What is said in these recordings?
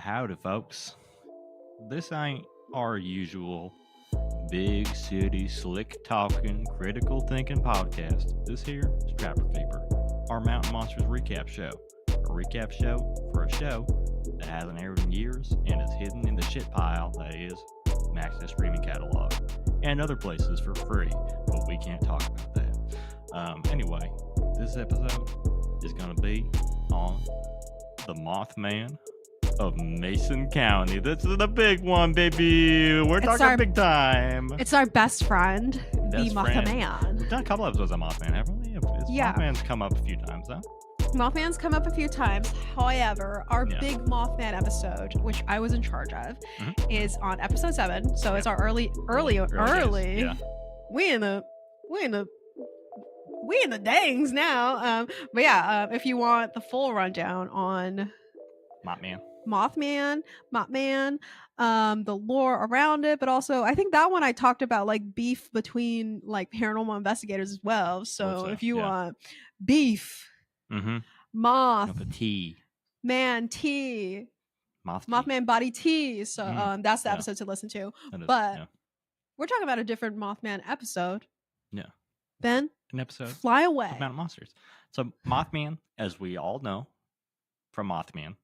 Howdy, folks. This ain't our usual big city, slick talking, critical thinking podcast. This here is Trapper Keeper, our Mountain Monsters recap show. A recap show for a show that hasn't aired in years and is hidden in the shit pile that is Max's streaming catalog and other places for free, but we can't talk about that. Anyway, this episode is going to be on the Mothman of Mason County. This is the big one, baby. We're talking big time. It's our best friend, the Mothman. We've done a couple episodes on Mothman, haven't we? Yeah. Mothman's come up a few times, though. Mothman's come up a few times. However, our big Mothman episode, which I was in charge of, is on episode 7. So it's our early. Yeah. We in the dangs now. But yeah, if you want the full rundown on Mothman, the lore around it, but also I think that one I talked about like beef between like paranormal investigators as well. So if you want beef, Mothman tea, Mothman body tea. So that's the episode to listen to. But we're talking about a different Mothman episode. Yeah. Ben, an episode fly away. Of Mountain Monsters. So Mothman, as we all know from Mothman,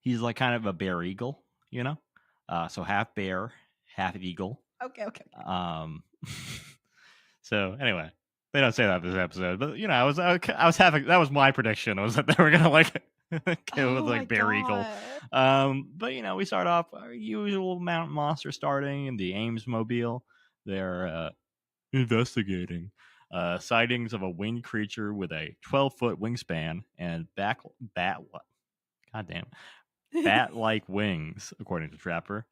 he's like kind of a bear eagle, you know? So half bear, half eagle. Okay. So anyway, they don't say that in this episode, but you know, I was having, that was my prediction, was that they were gonna like kill with like bear eagle. But you know, we start off our usual mountain monster starting in the Ames mobile. They're investigating sightings of a winged creature with a 12-foot wingspan and bat-like wings, according to Trapper.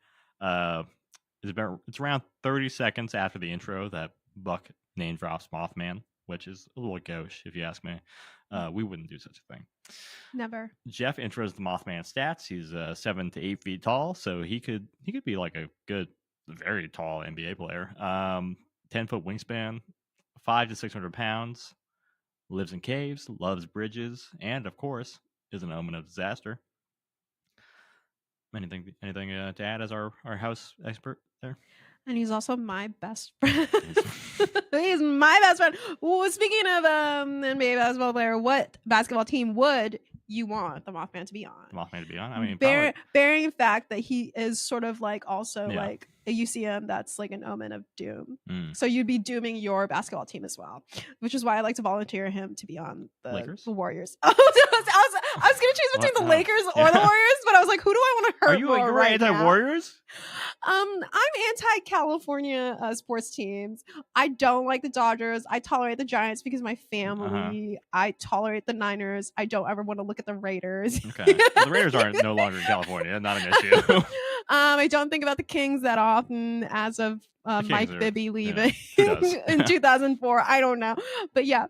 It's around 30 seconds after the intro that Buck name drops Mothman, which is a little gauche, if you ask me. We wouldn't do such a thing. Never. Jeff intros the Mothman stats. He's 7 to 8 feet tall, so he could be like a good, very tall NBA player. 10-foot wingspan, 500 to 600 pounds, lives in caves, loves bridges, and of course is an omen of disaster. Anything to add as our house expert there? And he's also my best friend. He's my best friend. Well, speaking of NBA basketball player, what basketball team would you want the Mothman to be on? I mean, bearing the fact that he is sort of like also like a UCM that's like an omen of doom. So you'd be dooming your basketball team as well, which is why I like to volunteer him to be on the Warriors. I was going to choose between the Lakers or the Warriors, but I was like, who do I want to hurt more right now? Are you anti-Warriors? I'm anti-California sports teams. I don't like the Dodgers. I tolerate the Giants because of my family. I tolerate the Niners. I don't ever want to look at the Raiders. Okay. Well, the Raiders are no longer in California. Not an issue. I don't think about the Kings that often as of Mike Bibby leaving in 2004. I don't know. But yeah.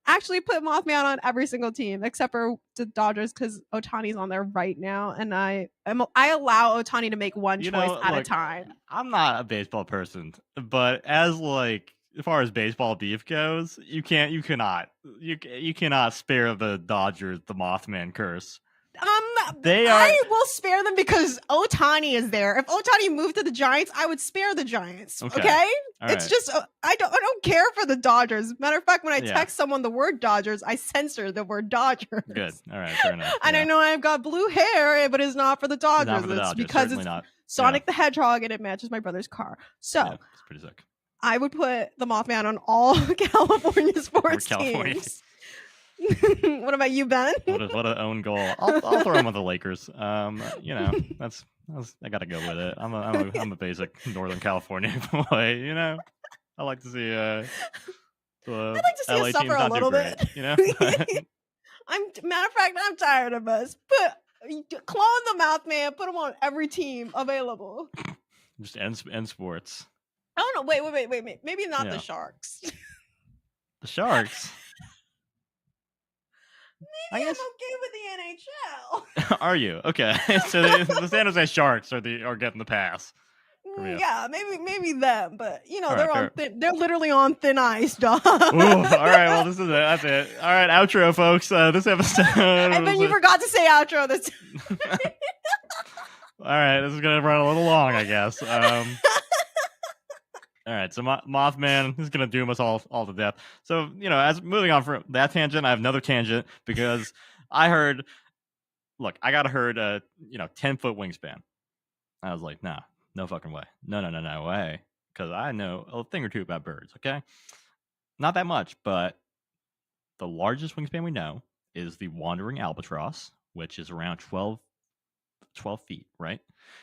Actually put Mothman on every single team except for the Dodgers because Ohtani's on there right now, and I allow Ohtani to make one choice at a time. I'm not a baseball person, but as far as baseball beef goes, you cannot spare the Dodgers the Mothman curse. I will spare them because Ohtani is there. If Ohtani moved to the Giants, I would spare the Giants. Okay? It's just I don't care for the Dodgers. Matter of fact, when I text someone the word Dodgers, I censor the word Dodgers. Good. All right, fair enough. And I know I've got blue hair, but it's not for the Dodgers. It's because it's Sonic the Hedgehog and it matches my brother's car. So it's pretty sick. I would put the Mothman on all California sports teams. What about you, Ben? What an own goal. I'll throw him on the Lakers. You know, that's I gotta go with it. I'm a basic Northern California boy. You know, I like to see I'd like to see us suffer a little bit. You know, matter of fact, I'm tired of us. Clone the Mothman. Put him on every team available. Just end sports. I don't know. Wait. Maybe not the Sharks. The Sharks. Maybe I'm okay with the NHL. Are you? Okay. So the San Jose Sharks are getting the pass. Yeah, maybe them, but you know they're literally on thin ice, dog. Ooh, all right, well this is it. That's it. All right, outro, folks. This episode. And then you forgot to say outro. This. right, this is gonna run a little long, I guess. All right, so Mothman is gonna doom us all to death. So as moving on from that tangent, I have another tangent because I heard. Look, I got heard 10-foot wingspan. I was like, nah, no fucking way, no way, because I know a thing or two about birds. Okay, not that much, but the largest wingspan we know is the wandering albatross, which is around 12 feet, right?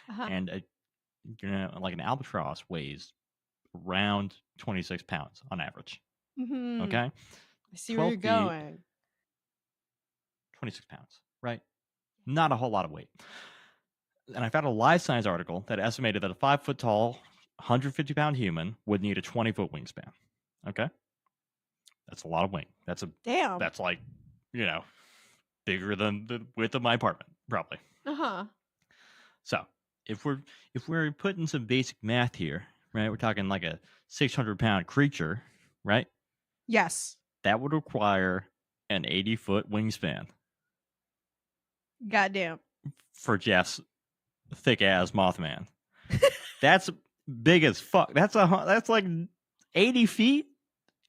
Uh-huh. And like an albatross weighs around 26 pounds on average. Mm-hmm. Okay, I see where you're going. 26 pounds, right? Not a whole lot of weight. And I found a Live Science article that estimated that a 5 foot tall, 150-pound human would need a 20-foot wingspan. Okay, that's a lot of wing. That's like, bigger than the width of my apartment, probably. Uh-huh. So if we're putting some basic math here, right? We're talking like a 600-pound creature, right? Yes. That would require an 80-foot wingspan. Goddamn. For Jeff's thick ass Mothman. That's big as fuck. That's like 80 feet.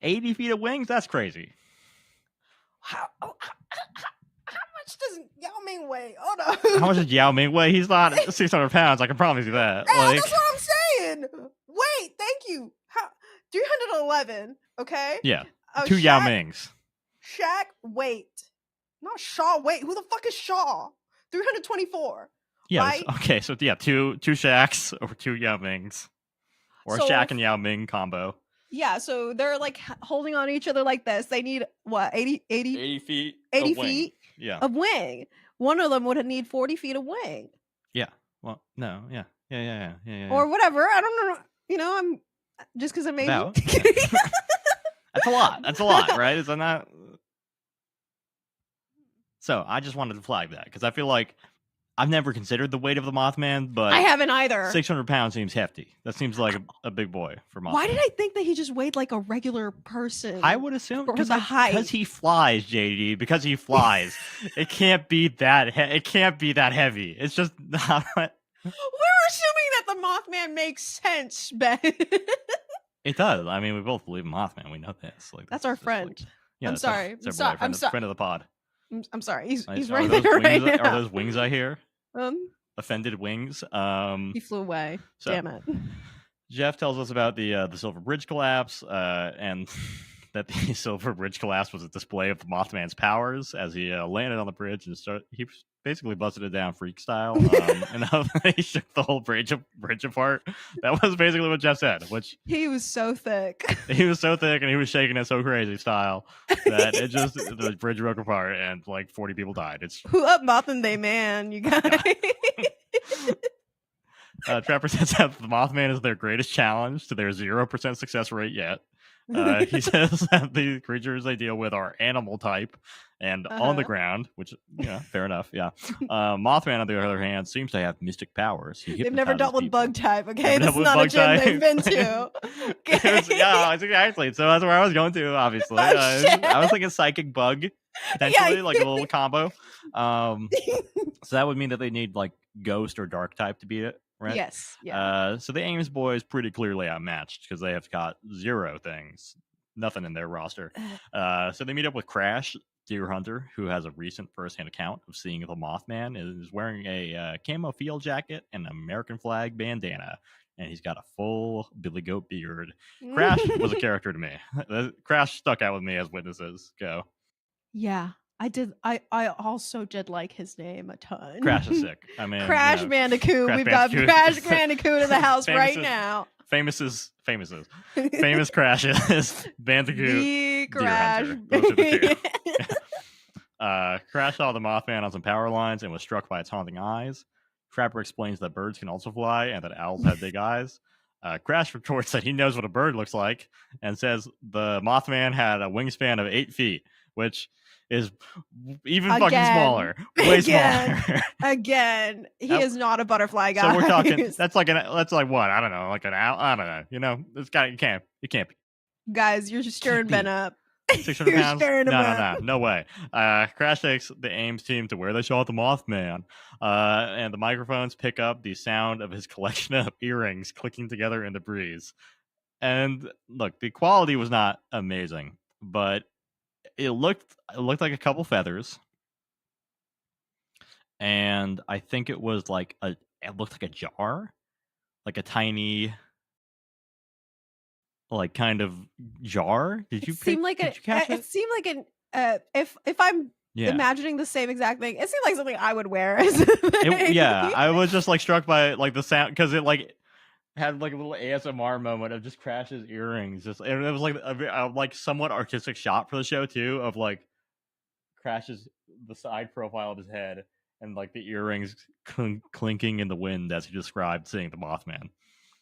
80 feet of wings. That's crazy. How much does Yao Ming weigh? Hold on. How much does Yao Ming weigh? He's not 600 pounds. I can promise you that. That's what I'm saying. Wait, thank you. 311. Okay. Yeah. 2 Yao Mings. Shaq weight. Not Shaw weight. Who the fuck is Shaw? 324. Yeah. Right? Okay. So yeah, two Shaqs or 2 Yao Mings, or a Shaq and Yao Ming combo. Yeah. So they're like holding on each other like this. They need what? 80 feet. 80 feet. Yeah. Of wing. One of them would need 40 feet of wing. Yeah. Well, no. Yeah. Or whatever. I don't know. I'm just because I made you. That's a lot. That's a lot, right? Is that not? So I just wanted to flag that because I feel like I've never considered the weight of the Mothman, but I haven't either. 600 pounds seems hefty. That seems like a big boy for Mothman. Why did I think that he just weighed like a regular person? I would assume because he flies, JD. Because he flies, it can't be that. It can't be that heavy. It's just not. We're assuming that the Mothman makes sense, Ben. It does. I mean, we both believe in Mothman. We know this. Like that's our friend. Yeah, I'm sorry. I'm sorry. I'm sorry. Friend of the pod. I'm sorry. He's right there right now. Are those wings I hear? Offended wings. He flew away. So, damn it. Jeff tells us about the Silver Bridge collapse, and that the Silver Bridge collapse was a display of the Mothman's powers as he landed on the bridge and he basically busted it down freak style, and he shook the whole bridge apart. That was basically what Jeff said. Which he was so thick. He was so thick, and he was shaking it so crazy style that the bridge broke apart, and like 40 people died. It's who up Mothman they man, you guys. Trapper says that the Mothman is their greatest challenge to their 0% success rate yet. He says that the creatures they deal with are animal type and on the ground, which fair enough. Yeah. Mothman, on the other hand, seems to have mystic powers. They've never dealt with bug type. Okay, this is not a gym they've been to. Okay. Yeah, exactly. So that's where I was going to. Obviously, I was thinking psychic bug potentially, like a little combo. So that would mean that they need like ghost or dark type to beat it. Right? Yes. Yeah. So the Ames boys pretty clearly outmatched because they have got 0 things, nothing in their roster. So they meet up with Crash, deer hunter, who has a recent first-hand account of seeing the Mothman, and is wearing a camo field jacket and an American flag bandana, and he's got a full Billy Goat beard. Crash was a character to me. Crash stuck out with me as witnesses. Go. Yeah. I did. I also did like his name a ton. Crash is sick. I mean, Crash Bandicoot. We've got Crash Bandicoot in the house right now. Famous Crash is Bandicoot. The Crash. Those are the 2. Crash saw the Mothman on some power lines and was struck by its haunting eyes. Trapper explains that birds can also fly and that owls have big eyes. Crash retorts that he knows what a bird looks like and says the Mothman had a wingspan of 8 feet, which is even fucking smaller. Way smaller. Again, he is not a butterfly guy. So we're talking that's like what? I don't know, like an owl. I don't know. It's got it can't be. Guys, you're stirring Ben up. 600 pounds? No way. Crash takes the Ames team to where they shot the Mothman, and the microphones pick up the sound of his collection of earrings clicking together in the breeze. And look, the quality was not amazing, but it looked like a couple feathers, and I think it was like it looked like a jar, like a tiny, like kind of jar. Did you catch it? It seemed like an if I'm imagining the same exact thing, it seemed like something I would wear. I was just like struck by like the sound, because it like had like a little ASMR moment of just Crash's earrings. Just it was like a like somewhat artistic shot for the show too, of like Crash's the side profile of his head and like the earrings clinking in the wind as he described seeing the Mothman.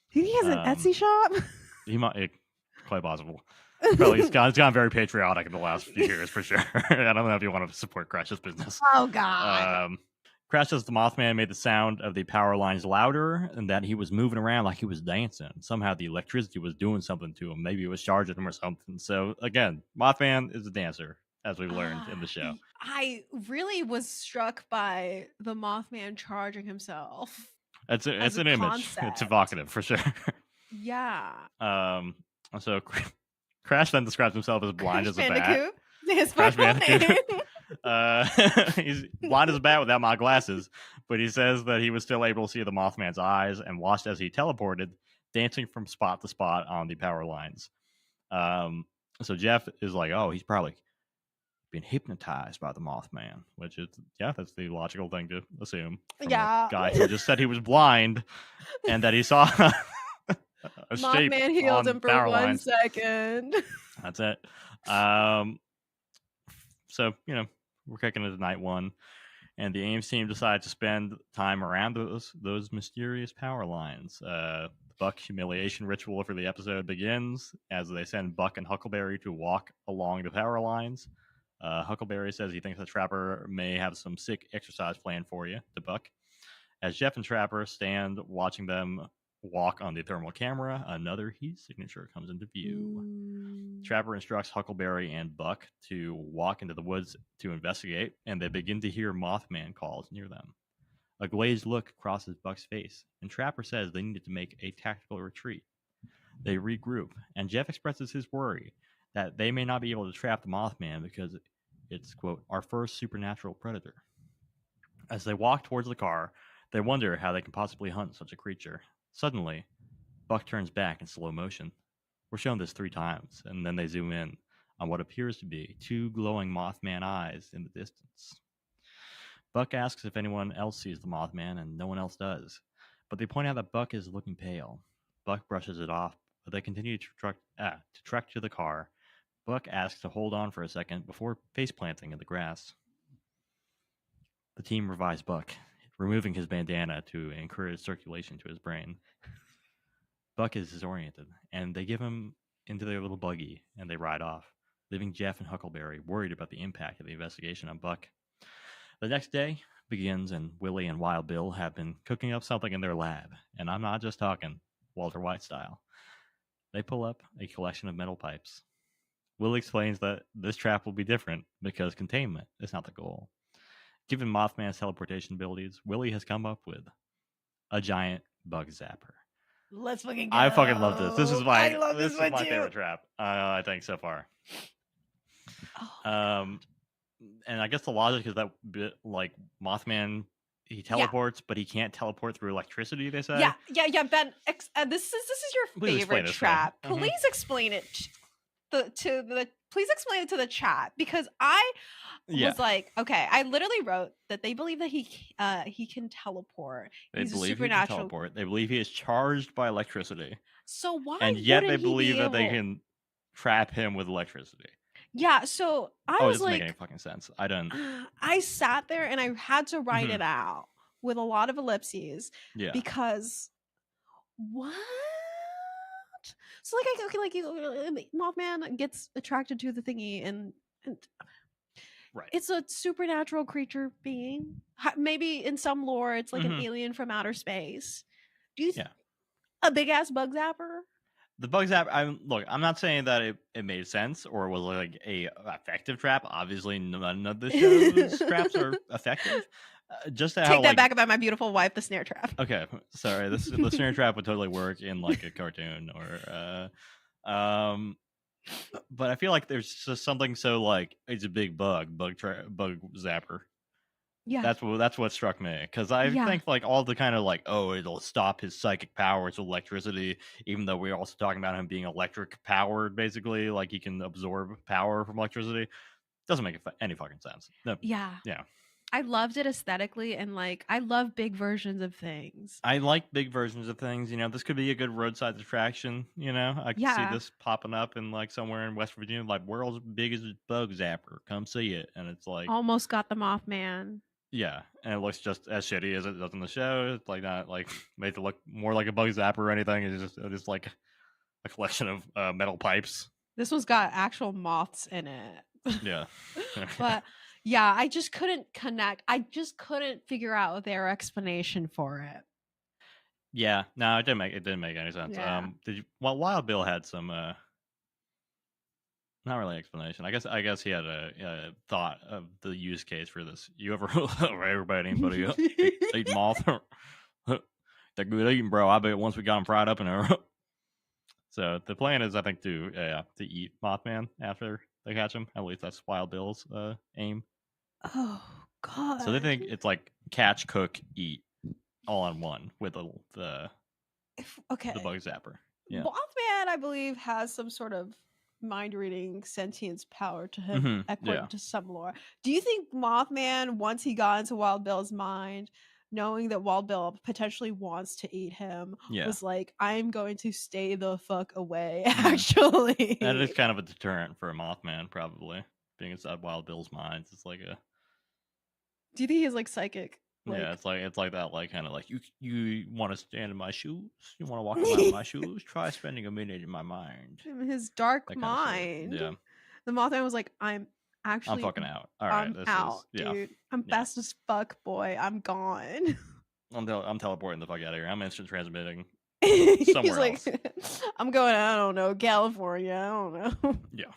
He has an Etsy shop. He might, quite possible. Probably he's gone very patriotic in the last few years for sure. I don't know if you want to support Crash's business. Oh God. Crash says the Mothman made the sound of the power lines louder and that he was moving around like he was dancing. Somehow the electricity was doing something to him. Maybe it was charging him or something. So again, Mothman is a dancer, as we've learned in the show. I really was struck by the Mothman charging himself. It's an image. It's evocative for sure. Yeah. So Crash then describes himself as blind as a bat. Crash Bandicoot. He's blind as a bat without my glasses, but he says that he was still able to see the Mothman's eyes and watched as he teleported, dancing from spot to spot on the power lines. So Jeff is like, oh, he's probably been hypnotized by the Mothman, which is, that's the logical thing to assume. Yeah. A guy who just said he was blind and that he saw a shape Mothman healed him for 1 second. That's it. So, we're kicking into night one, and the Ames team decides to spend time around those mysterious power lines. The Buck humiliation ritual for the episode begins as they send Buck and Huckleberry to walk along the power lines. Huckleberry says he thinks the Trapper may have some sick exercise plan for you to Buck. As Jeff and Trapper stand watching them walk on the thermal camera, another heat signature comes into view. Trapper instructs Huckleberry and Buck to walk into the woods to investigate, and they begin to hear Mothman calls near them. A glazed look crosses Buck's face, and Trapper says they needed to make a tactical retreat. They regroup, and Jeff expresses his worry that they may not be able to trap the Mothman because it's, quote, our first supernatural predator. As they walk towards the car, they wonder how they can possibly hunt such a creature. Suddenly, Buck turns back in slow motion. We're shown this 3 times, and then they zoom in on what appears to be 2 glowing Mothman eyes in the distance. Buck asks if anyone else sees the Mothman, and no one else does. But they point out that Buck is looking pale. Buck brushes it off, but they continue to trek to the car. Buck asks to hold on for a second before face-planting in the grass. The team revives Buck, removing his bandana to encourage circulation to his brain. Buck is disoriented, and they give him into their little buggy, and they ride off, leaving Jeff and Huckleberry worried about the impact of the investigation on Buck. The next day begins, and Willie and Wild Bill have been cooking up something in their lab, and I'm not just talking Walter White style. They pull up a collection of metal pipes. Willie explains that this trap will be different because containment is not the goal. Given Mothman's teleportation abilities, Willie has come up with a giant bug zapper. Let's fucking go. I fucking love this. This is my favorite trap, I think, so far. And I guess the logic is that, like, Mothman, he teleports, but he can't teleport through electricity, they say. Yeah, Ben, this is your favorite trap. Please explain it please explain it to the chat, because I was like, okay, I literally wrote that they believe that he can teleport. He's supernatural. He can teleport. They believe he is charged by electricity. So why? And yet they believe that they can trap him with electricity. Yeah, so I was like, it doesn't make any fucking sense. I sat there and I had to write it out with a lot of ellipses. Yeah. Because what? So Mothman gets attracted to the thingy, and right. It's a supernatural creature being. Maybe in some lore, it's like an alien from outer space. Do you? Yeah. A big ass bug zapper? The bug zap. I'm not saying that it made sense or was like a effective trap. Obviously, none of the show's traps are effective. Just take how, that back about my beautiful wife, the snare trap. Okay, sorry. The snare trap would totally work in like a cartoon or but I feel like there's just something so like it's a big bug zapper. Yeah, that's what struck me, because I think like all the kind of like, oh, it'll stop his psychic powers, electricity, even though we're also talking about him being electric powered, basically, like he can absorb power from electricity. Doesn't make any fucking sense. No. Yeah. Yeah. I loved it aesthetically, and like I love big versions of things. I like big versions of things. This could be a good roadside attraction. I could see this popping up in like somewhere in West Virginia, like world's biggest bug zapper. Come see it, and it's like almost got the Mothman. Yeah, and it looks just as shitty as it does in the show. It's like not like made to look more like a bug zapper or anything. It's just like a collection of metal pipes. This one's got actual moths in it. Yeah. But yeah, I just couldn't connect. I just couldn't figure out their explanation for it. Yeah, no, it didn't make any sense. Yeah. Wild Bill had some not really explanation. I guess he had a thought of the use case for this. You ever anybody eat moth? They're good eating, bro. I bet once we got them fried up in there. So the plan is, I think, to eat Mothman after they catch him. At least that's Wild Bill's aim. Oh God! So they think it's like catch, cook, eat, all in one with the bug zapper. Yeah. Mothman, I believe, has some sort of mind reading sentience power to him, according to some lore. Do you think Mothman, once he got into Wild Bill's mind, knowing that Wild Bill potentially wants to eat him, was like, I'm going to stay the fuck away, actually? That is kind of a deterrent for a Mothman, probably. Being inside Wild Bill's mind. It's like a... Do you think he's like psychic? Yeah, it's like that, like kind of like, you want to stand in my shoes? You want to walk around in my shoes? Try spending a minute in my mind. In his dark mind. Yeah. The Mothman was like, I'm fucking out. All right, I'm out, dude. I'm best as fuck, boy. I'm gone. I'm teleporting the fuck out of here. I'm instant transmitting somewhere else. I'm going, I don't know, California. I don't know. Yeah.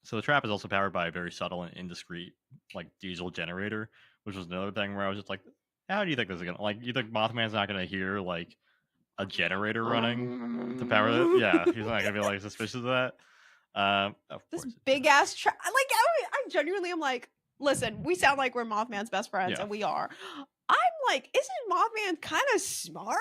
So the trap is also powered by a very subtle and indiscreet like diesel generator, which was another thing where I was just like, how do you think this is gonna, like, you think Mothman's not gonna hear like a generator running to power it? Yeah, he's not gonna be like suspicious of that. This big ass trap. Like, I genuinely am like, listen, we sound like we're Mothman's best friends, and we are. I'm like, isn't Mothman kind of smart?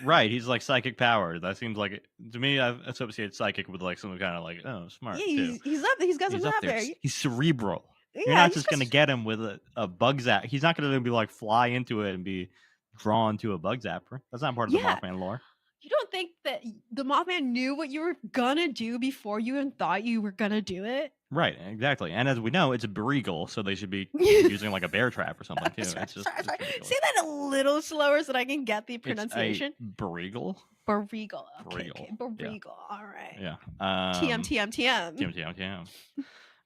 Right, he's like psychic powered. That seems like, to me, I've associated psychic with like some kind of like, oh, smart. Yeah, he's got something up there. He's cerebral. You're not just gonna get him with a bug zap. He's not gonna be like fly into it and be drawn to a bug zapper. That's not part of the Mothman lore. You don't think that the Mothman knew what you were gonna do before you even thought you were gonna do it? Right, exactly. And as we know, it's a Beagle, so they should be using like a bear trap or something too. It's just sorry. Say that a little slower so that I can get the pronunciation. Beagle. Beagle. Okay. Beagle. All right. Yeah. TM.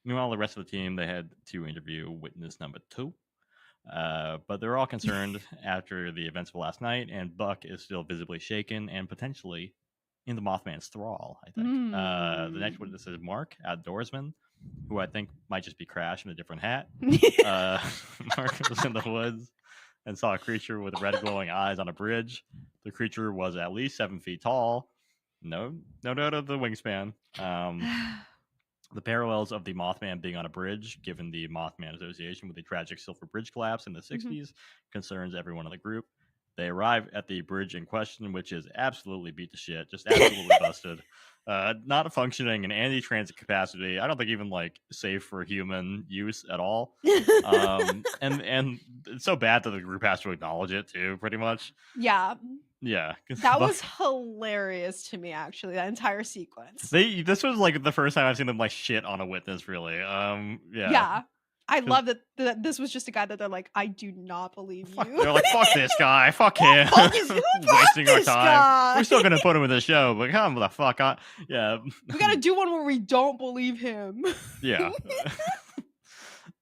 Meanwhile, the rest of the team, they had to interview witness number 2. But they're all concerned after the events of last night, and Buck is still visibly shaken and potentially in the Mothman's thrall, I think. The next witness is Mark, outdoorsman, who I think might just be Crash in a different hat. Mark was in the woods and saw a creature with red glowing eyes on a bridge. The creature was at least 7 feet tall. No doubt of the wingspan. The parallels of the Mothman being on a bridge, given the Mothman association with the tragic Silver Bridge collapse in the 60s, concerns everyone in the group. They arrive at the bridge in question, which is absolutely beat to shit, just absolutely busted. Not functioning in any transit capacity. I don't think even like safe for human use at all. And it's so bad that the group has to acknowledge it too, pretty much. Yeah. Yeah, that was hilarious to me. Actually, that entire sequence. This was like the first time I've seen them like shit on a witness. Really, yeah. I love that this was just a guy that they're like, I do not believe you. They're like, fuck this guy, fuck him, wasting our time. Guy? We're still gonna put him in the show, but come the fuck on. Yeah, we gotta do one where we don't believe him. Yeah.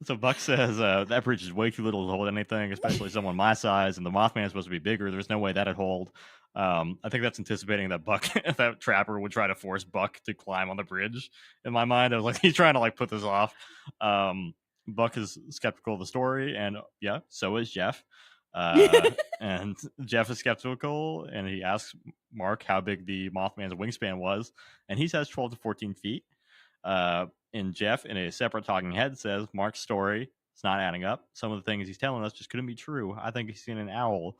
So Buck says that bridge is way too little to hold anything, especially someone my size, and the Mothman is supposed to be bigger. There's no way that'd hold. I think that's anticipating that Buck, that Trapper would try to force Buck to climb on the bridge. In my mind, I was like, he's trying to like put this off. Buck is skeptical of the story, and yeah, so is Jeff. And Jeff is skeptical, and he asks Mark how big the Mothman's wingspan was, and he says 12 to 14 feet. And Jeff, in a separate talking head, says Mark's story is not adding up. Some of the things he's telling us just couldn't be true. I think he's seen an owl.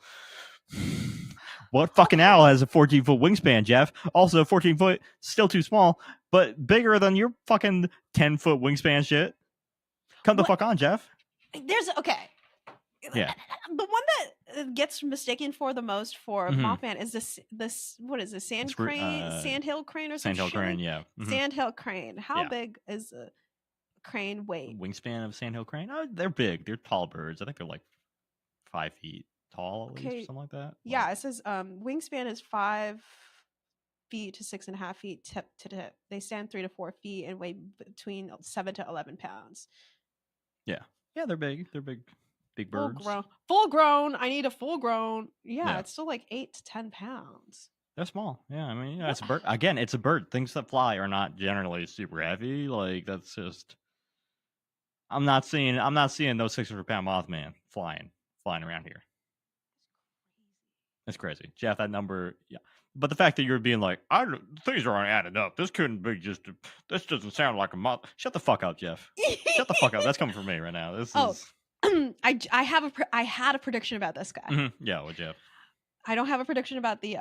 What fucking owl has a 14-foot wingspan, Jeff? Also, 14 foot, still too small, but bigger than your fucking 10-foot wingspan shit. Come the fuck on, Jeff. There's okay. Yeah. The one that gets mistaken for the most for Mothman is this what is this sandhill crane or something? Sandhill crane, yeah. Sandhill crane. How big is a crane weight? Wingspan of sandhill crane? Oh, they're big. They're tall birds. I think they're like 5 feet tall at least, or something like that. Yeah, it says wingspan is 5 feet to 6.5 feet tip to tip. They stand 3 to 4 feet and weigh between 7 to 11 pounds. Yeah, they're big. They're big. Big birds. Full grown. I need a full grown. Yeah, it's still like 8 to 10 pounds. They're small. Yeah, I mean, it's a bird. Again, it's a bird. Things that fly are not generally super heavy. Like that's just. I'm not seeing those 600-pound Mothman flying around here. That's crazy, Jeff. That number, yeah. But the fact that you're being like, things aren't adding up. This couldn't be just. This doesn't sound like a moth. Shut the fuck up, Jeff. Shut the fuck up. That's coming from me right now. This is. I had a prediction about this guy. Yeah, well, Jeff. I don't have a prediction about the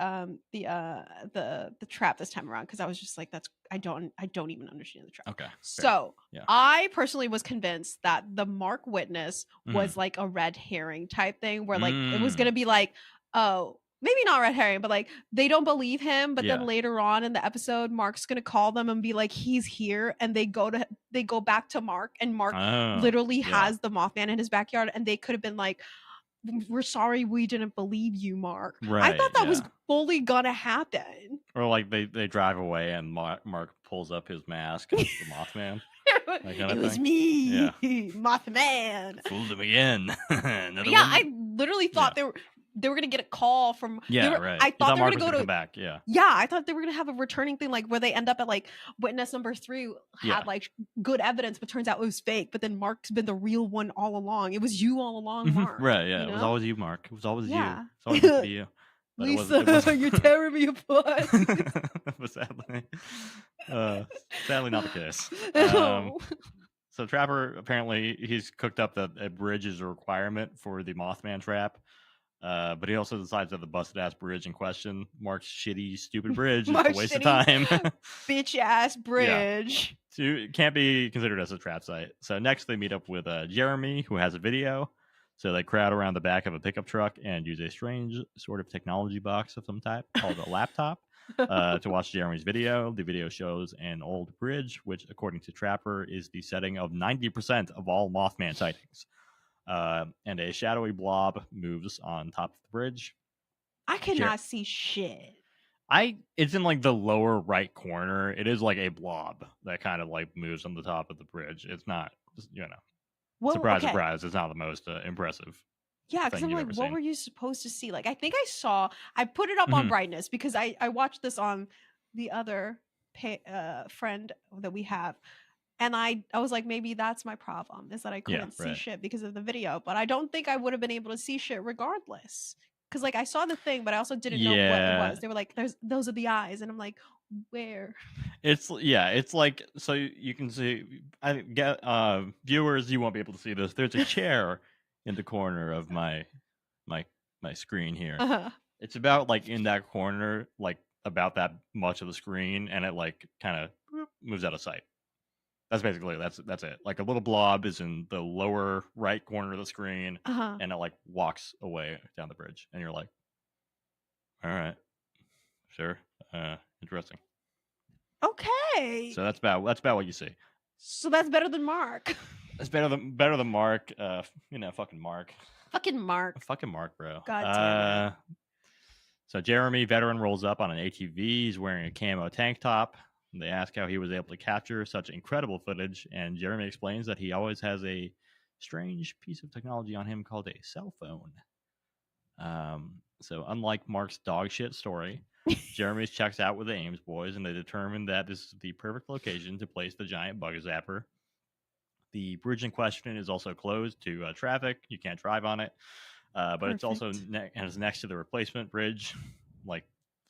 trap this time around because I was just like, I don't even understand the trap. Okay. So I personally was convinced that the Mark witness was like a red herring type thing where like it was gonna be like, oh, maybe not red herring, but like they don't believe him. But then later on in the episode, Mark's gonna call them and be like, he's here, and they go back to Mark, and Mark literally has the Mothman in his backyard, and they could have been like, we're sorry, we didn't believe you, Mark. Right, I thought that was fully gonna happen. Or like they drive away and Mark pulls up his mask and it's the Mothman. It was me, Mothman. Fooled him again. I literally thought they were gonna get a call from. Right. I thought they were gonna go come back. Yeah, I thought they were gonna have a returning thing, like where they end up at like witness number 3 had like good evidence, but turns out it was fake. But then Mark's been the real one all along. It was you all along, Mark. Right? Yeah, it was always you, Mark. It was always you. It's always supposed to be you. But Lisa, you're tearing me apart. But sadly not the case. So Trapper, apparently he's cooked up that a bridge is a requirement for the Mothman trap. But he also decides that the busted ass bridge in question, Mark's shitty, stupid bridge, is a waste of time. Bitch ass bridge. So it can't be considered as a trap site. So next they meet up with Jeremy, who has a video. So they crowd around the back of a pickup truck and use a strange sort of technology box of some type called a laptop to watch Jeremy's video. The video shows an old bridge, which, according to Trapper, is the setting of 90% of all Mothman sightings. And a shadowy blob moves on top of the bridge. I cannot see shit. It's in like the lower right corner. It is like a blob that kind of like moves on the top of the bridge. It's not, surprise, surprise. It's not the most impressive. Yeah, because I'm like, what were you supposed to see? Like, I think I put it up on brightness because I watched this on the other friend that we have. And I was like, maybe that's my problem, is that I couldn't see shit because of the video. But I don't think I would have been able to see shit regardless. Because like I saw the thing, but I also didn't know what it was. They were like, those are the eyes. And I'm like, where? It's like, so you can see, I get viewers, you won't be able to see this. There's a chair in the corner of my screen here. It's about like in that corner, like about that much of the screen, and it like kind of moves out of sight. That's basically that's it. Like a little blob is in the lower right corner of the screen, and it like walks away down the bridge, and you're like, all right, sure, interesting. Okay. So that's about what you see. So that's better than Mark. That's better than Mark. Fucking Mark. Fucking Mark. Fucking Mark, bro. God damn it. So Jeremy, veteran, rolls up on an ATV. He's wearing a camo tank top. They ask how he was able to capture such incredible footage, and Jeremy explains that he always has a strange piece of technology on him called a cell phone. So unlike Mark's dog shit story, Jeremy's checks out with the Ames boys, and they determine that this is the perfect location to place the giant bug zapper. The bridge in question is also closed to traffic. You can't drive on it, but it's also next to the replacement bridge,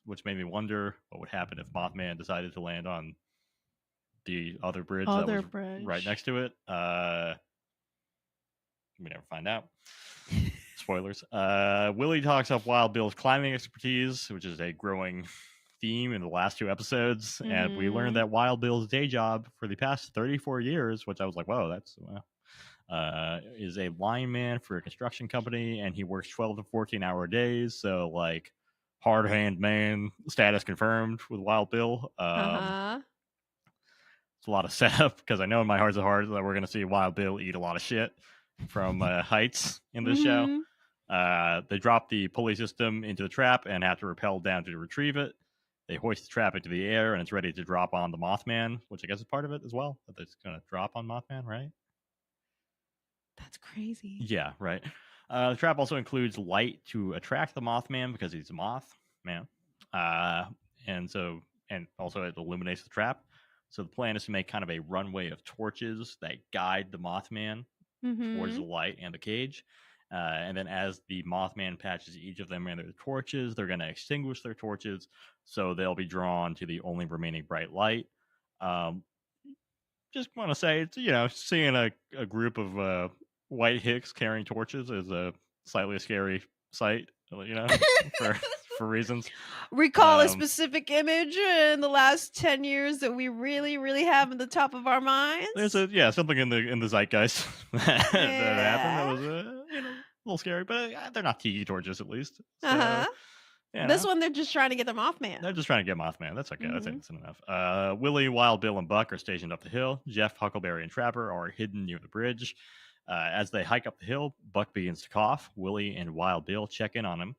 which made me wonder what would happen if Mothman decided to land on the other bridge that was right next to it. We never find out. Spoilers. Willie talks up Wild Bill's climbing expertise, which is a growing theme in the last 2 episodes. Mm-hmm. And we learned that Wild Bill's day job for the past 34 years, which I was like, whoa, that's is a lineman for a construction company, and he works 12 to 14-hour days. So, like, hard hand man status confirmed with Wild Bill. It's a lot of setup, because I know in my heart of hearts that we're going to see Wild Bill eat a lot of shit from heights in this show. They drop the pulley system into the trap and have to rappel down to retrieve it. They hoist the trap into the air, and it's ready to drop on the Mothman, which I guess is part of it as well, that it's going to drop on Mothman, right? That's crazy. Yeah, right. The trap also includes light to attract the Mothman because he's a Mothman. And also it illuminates the trap. So the plan is to make kind of a runway of torches that guide the Mothman towards the light and the cage. And then as the Mothman patches each of them in their torches, they're going to extinguish their torches, so they'll be drawn to the only remaining bright light. Just want to say, seeing a group of white hicks carrying torches is a slightly scary sight, for reasons. Recall a specific image in the last 10 years that we really, really have in the top of our minds. There's something in the zeitgeist that happened that was a little scary, but they're not tiki torches at least. So, this one, they're just trying to get the Mothman. They're just trying to get Mothman. That's okay. That's innocent enough. Willie, Wild Bill, and Buck are stationed up the hill. Jeff, Huckleberry, and Trapper are hidden near the bridge. As they hike up the hill, Buck begins to cough. Willie and Wild Bill check in on him,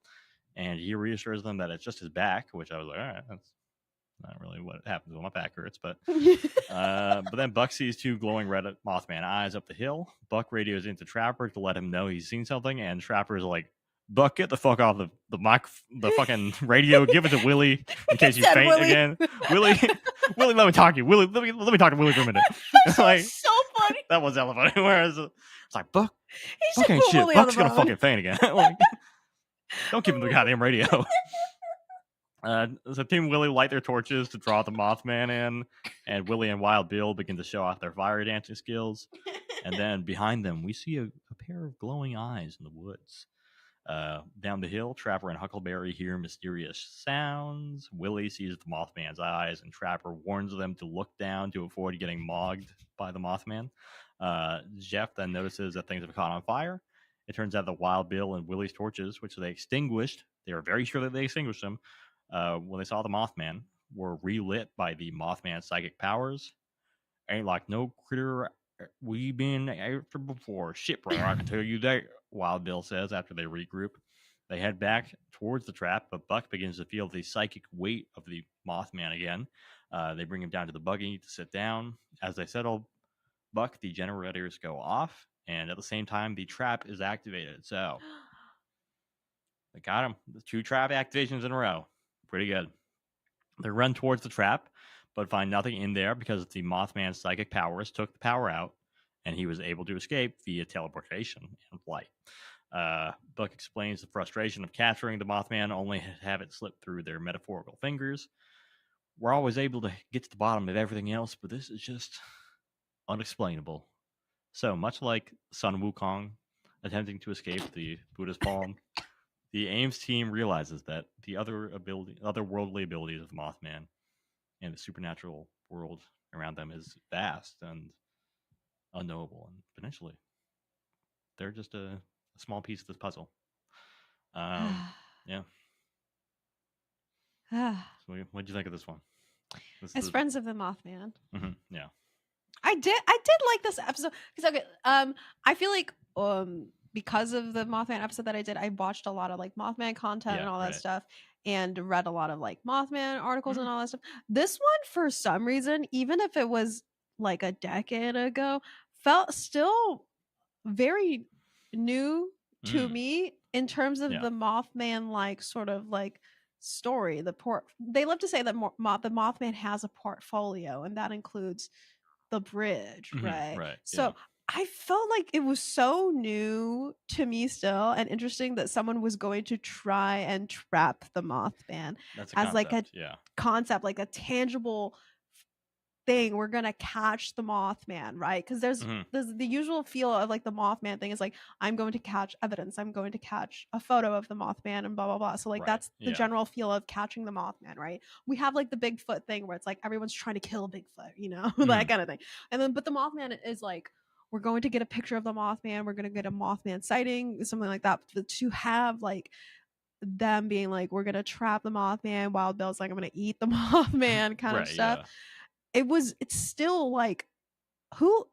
and he reassures them that it's just his back, which I was like, all right, that's not really what happens when my back hurts. But then Buck sees 2 glowing red Mothman eyes up the hill. Buck radios into Trapper to let him know he's seen something, and Trapper is like, Buck, get the fuck off the fucking radio. Give it to Willie in case you faint Willie. Again. Willie, let me talk to you. Willie, let me talk to Willie for a minute. Like, so funny. That was hella funny. Whereas it's like, Buck ain't shit. Willie Buck's gonna fucking faint again. Like, don't give him the goddamn radio. So Team Willie light their torches to draw the Mothman in, and Willie and Wild Bill begin to show off their fire dancing skills. And then behind them, we see a pair of glowing eyes in the woods. Down the hill, Trapper and Huckleberry hear mysterious sounds. Willie sees the Mothman's eyes, and Trapper warns them to look down to avoid getting mogged by the Mothman. Jeff then notices that things have caught on fire. It turns out that Wild Bill and Willie's torches, which they extinguished, they were very sure that they extinguished them when they saw the Mothman, were relit by the Mothman's psychic powers. Ain't like no critter we been after before. Shit, brother, I can tell you that, Wild Bill says after they regroup. They head back towards the trap, but Buck begins to feel the psychic weight of the Mothman again. They bring him down to the buggy to sit down. As they settle Buck, the generators go off, and at the same time, the trap is activated. So they got him. The 2 trap activations in a row. Pretty good. They run towards the trap, but find nothing in there because the Mothman's psychic powers took the power out, and he was able to escape via teleportation and flight. Buck explains the frustration of capturing the Mothman, only to have it slip through their metaphorical fingers. We're always able to get to the bottom of everything else, but this is just unexplainable. So, much like Sun Wukong attempting to escape the Buddha's palm, the Ames team realizes that the otherworldly abilities of the Mothman and the supernatural world around them is vast and unknowable, and potentially they're just a small piece of this puzzle. Yeah. So what'd you think of this one? As friends of the Mothman. Yeah. I did like this episode because I feel like because of the Mothman episode that I did, I watched a lot of like Mothman content and all that stuff, and read a lot of like Mothman articles and all that stuff. This one, for some reason, even if it was like a decade ago, felt still very new to me in terms of the Mothman like sort of like story. They love to say that the Mothman has a portfolio, and that includes the bridge, right? Right. So I felt like it was so new to me still, and interesting that someone was going to try and trap the Mothman as like a concept, like a tangible thing. We're gonna catch the Mothman, right? Because there's the usual feel of like the Mothman thing is like, I'm going to catch evidence, I'm going to catch a photo of the Mothman and blah blah blah. So like that's the general feel of catching the Mothman, right? We have like the Bigfoot thing where it's like everyone's trying to kill Bigfoot, you know, that kind of thing. And then but the Mothman is like, we're going to get a picture of the Mothman, we're going to get a Mothman sighting, something like that. But to have like them being like, we're gonna trap the Mothman, Wild Bill's like, I'm gonna eat the Mothman kind of stuff. It's still like, who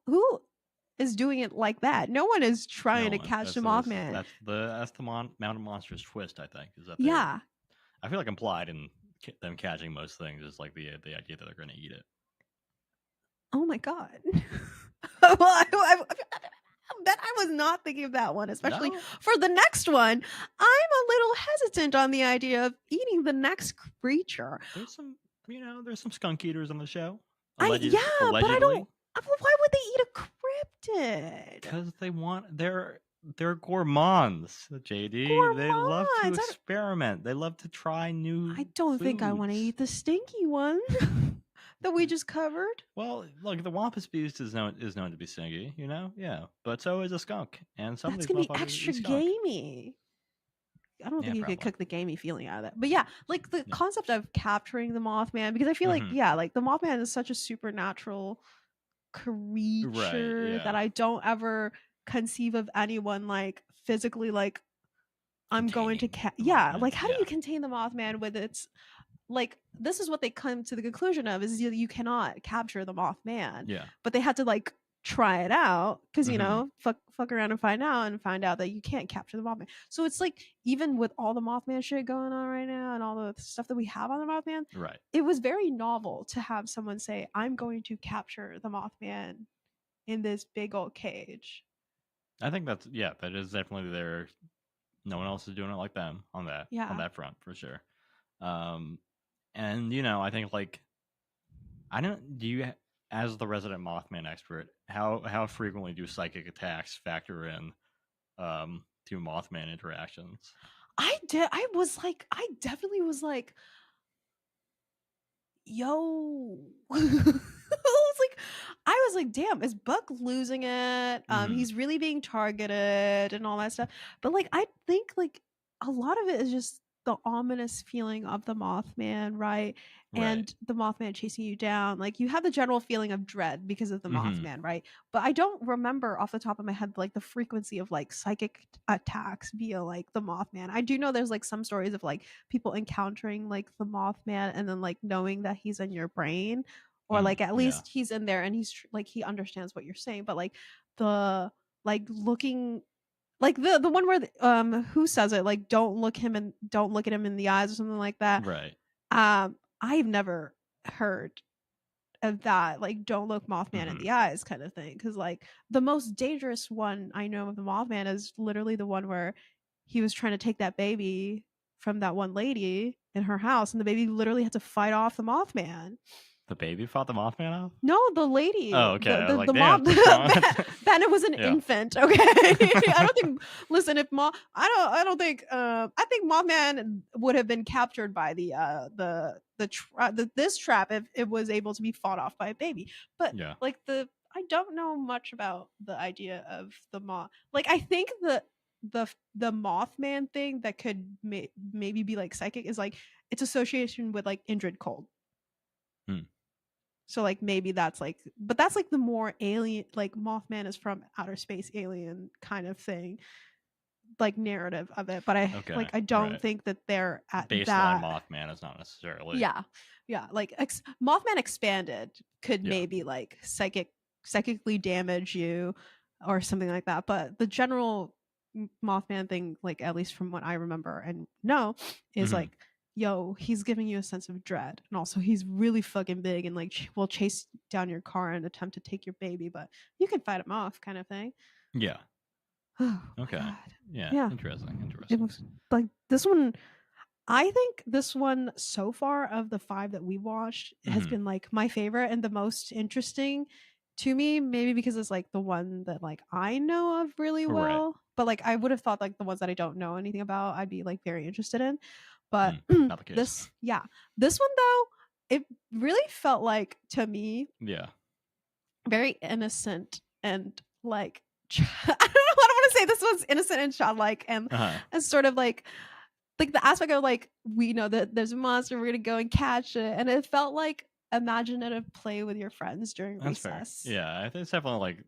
is doing it like that? No one is trying to catch the Mothman. That's the Mountain Monsters twist, I think, is that I feel like implied in them catching most things is like the idea that they're going to eat it. Oh my god. Well, I was not thinking of that one, especially for the next one. I'm a little hesitant on the idea of eating the next creature. There's some skunk eaters on the show. Allegedly. But I don't. Why would they eat a cryptid? Because they want they're gourmands, JD. They love to experiment. They love to try new. I don't think I want to eat the stinky one that we just covered. Well, look, the Wampus Beast is known to be stinky, but so is a skunk, and some that's of these gonna be extra gamey. I don't think you could cook the gamey feeling out of it. But yeah, like the concept of capturing the Mothman, because I feel like, like the Mothman is such a supernatural creature that I don't ever conceive of anyone like physically like, I'm going to like how do you contain the Mothman with its like, this is what they come to the conclusion of, is you cannot capture the Mothman. But they had to like try it out because fuck around and find out that you can't capture the Mothman. So it's like, even with all the Mothman shit going on right now and all the stuff that we have on the Mothman, it was very novel to have someone say, I'm going to capture the Mothman in this big old cage. I think that is definitely there. No one else is doing it like them on that front for sure. And I think like, as the resident Mothman expert, how frequently do psychic attacks factor in to Mothman interactions? I definitely was like, yo. I was like, damn, is Buck losing it? He's really being targeted and all that stuff. But like, I think like a lot of it is just the ominous feeling of the Mothman, right? And the Mothman chasing you down. Like, you have the general feeling of dread because of the Mothman, right? But I don't remember off the top of my head like the frequency of like psychic attacks via like the Mothman. I do know there's like some stories of like people encountering like the Mothman and then like knowing that he's in your brain, or like at least he's in there and he's like, he understands what you're saying. But like the like looking, like the one where who says it, like don't look at him in the eyes or something like that, right? I've never heard of that, like don't look Mothman in the eyes kind of thing. Because like the most dangerous one I know of the Mothman is literally the one where he was trying to take that baby from that one lady in her house, and the baby literally had to fight off the Mothman. The baby fought the Mothman off? No, the lady. Oh, okay. The mom. Bennett was an infant. Okay, I don't think. Listen, if I don't think. I think Mothman would have been captured by this trap if it was able to be fought off by a baby. But like I don't know much about the idea of the moth. Like, I think the Mothman thing that could maybe be like psychic is like its association with like Indrid Cold. So like maybe that's like, but that's like the more alien, like Mothman is from outer space, alien kind of thing, like narrative of it. But I don't think that they're at based that. On Mothman is not necessarily. Yeah. Like Mothman Expanded could maybe like psychically damage you or something like that. But the general Mothman thing, like at least from what I remember and know, is like, yo, he's giving you a sense of dread, and also he's really fucking big and like will chase down your car and attempt to take your baby, but you can fight him off kind of thing. Yeah. Okay. God. Yeah. Interesting. It was like this one. I think this one so far of the 5 that we watched has been like my favorite and the most interesting to me. Maybe because it's like the one that like I know of really well. Right. But like I would have thought like the ones that I don't know anything about, I'd be like very interested in. But Not the case. this one though, it really felt like to me, very innocent and like I don't want to say this one's innocent and childlike and sort of like the aspect of like we know that there's a monster, we're gonna go and catch it, and it felt like imaginative play with your friends during recess. Fair. Yeah, it's definitely like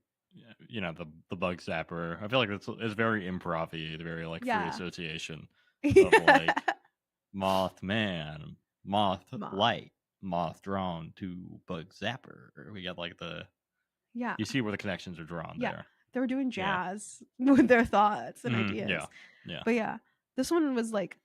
the bug zapper. I feel like it's very improv-y, very like free association of like Mothman, moth light, moth drawn to bug zapper. We got like you see where the connections are drawn there. They were doing jazz with their thoughts and ideas. Yeah. But this one was like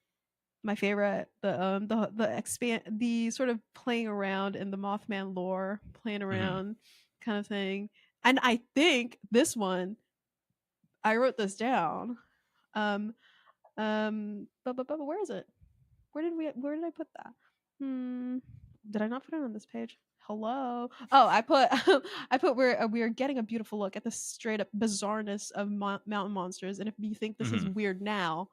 my favorite. The sort of playing around in the Mothman lore, playing around kind of thing. And I think this one, I wrote this down. But where is it? Where did I put that? Did I not put it on this page? Hello. Oh, I put we're getting a beautiful look at the straight up bizarreness of mountain monsters, and if you think this is weird now,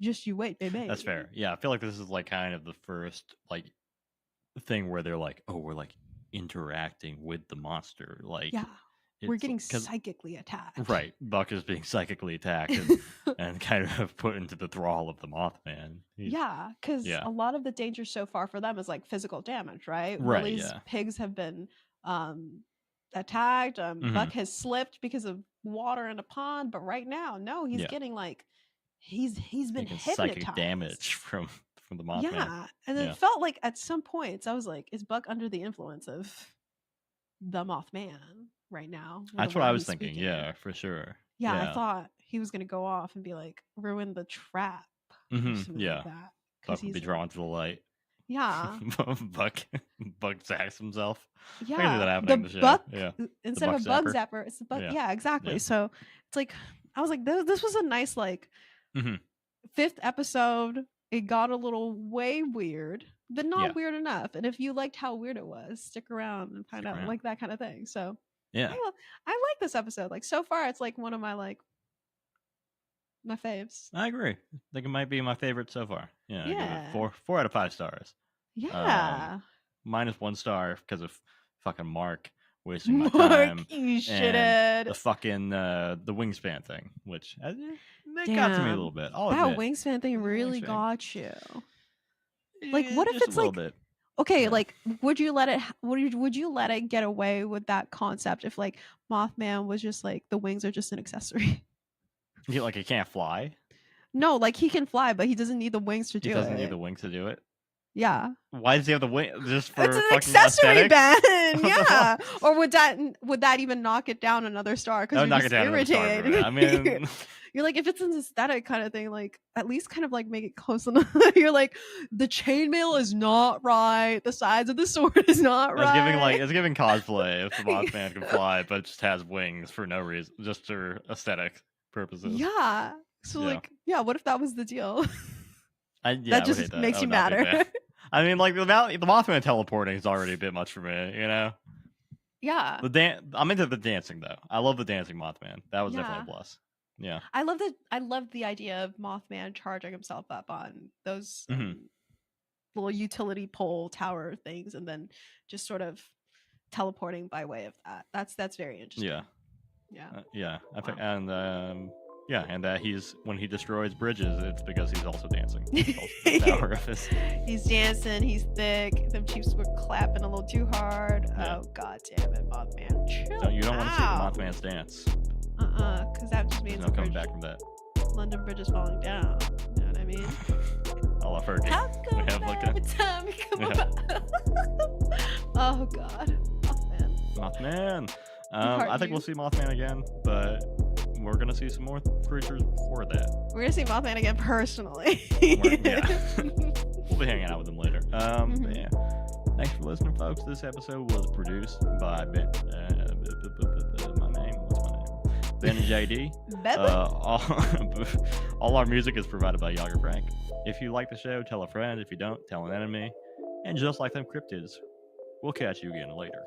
just you wait, baby. That's fair. Yeah, I feel like this is like kind of the first like thing where they're like, oh, we're like interacting with the monster. Like, we're getting psychically attacked. Right, Buck is being psychically attacked and kind of put into the thrall of the Mothman. Because a lot of the danger so far for them is like physical damage, right? Right. Willie's pigs have been attacked. Buck has slipped because of water in a pond, but right now, no, he's getting like he's been hypnotized. Psychic damage from the Mothman. Yeah, and it felt like at some points I was like, is Buck under the influence of the Mothman right now? That's what I was thinking. Speaking. Yeah, for sure. Yeah, I thought he was gonna go off and be like ruin the trap. Yeah, like that, Buck would be drawn to the light. Yeah, Buck zaps himself. Yeah, I can see that happening in the show. Buck instead of a bug zapper, it's the bug. Yeah, exactly. So it's like I was like, this was a nice like 5th episode. It got a little way weird, but not weird enough. And if you liked how weird it was, stick around and find out like that kind of thing. So I like this episode. Like so far, it's like one of my my faves. I agree. I think it might be my favorite so far. Yeah. I give it 4 out of 5 stars. Yeah. Minus 1 star because of fucking Mark wasting my time. You shithead. The fucking the wingspan thing, which it got to me a little bit. That wingspan thing really got you. Like, what if it's like bit. Okay, like would you let it get away with that concept if like Mothman was just like the wings are just an accessory? Like he can't fly? No, like he can fly, but he doesn't need the wings to do it. He doesn't need the wings to do it? Yeah. Why does he have the wing? Just for it's an fucking accessory, Ben. Yeah. Or would that even knock it down another star? Because you're just irritated. I mean, you're like, if it's an aesthetic kind of thing, like at least kind of like make it close enough. You're like, the chainmail is not right. The size of the sword is not right. It's giving cosplay if the Mothman can fly, but just has wings for no reason, just for aesthetic purposes. Yeah. So what if that was the deal? That just makes you madder. I mean, like the Mothman teleporting is already a bit much for me, you know? Yeah. I'm into the dancing though. I love the dancing Mothman. That was definitely a plus. Yeah. I love the idea of Mothman charging himself up on those little utility pole tower things and then just sort of teleporting by way of that. That's very interesting. Yeah. Yeah. I think and that when he destroys bridges, it's because he's also dancing. He's dancing. He's thick. Them Chiefs were clapping a little too hard. Yeah. Oh god damn it, Mothman! You don't want to see the Mothman's dance. Because that just means no coming back from that. London Bridge is falling down. You know what I mean? I love her. How come every time we come about? Oh god, Mothman. I think we'll see Mothman again, but we're gonna see some more creatures before that. We're gonna see Mothman again personally. We'll be hanging out with him later. Yeah. Thanks for listening, folks. This episode was produced by Ben and JD. All our music is provided by Yager Frank. If you like the show, tell a friend. If you don't, tell an enemy. And just like them cryptids, we'll catch you again later.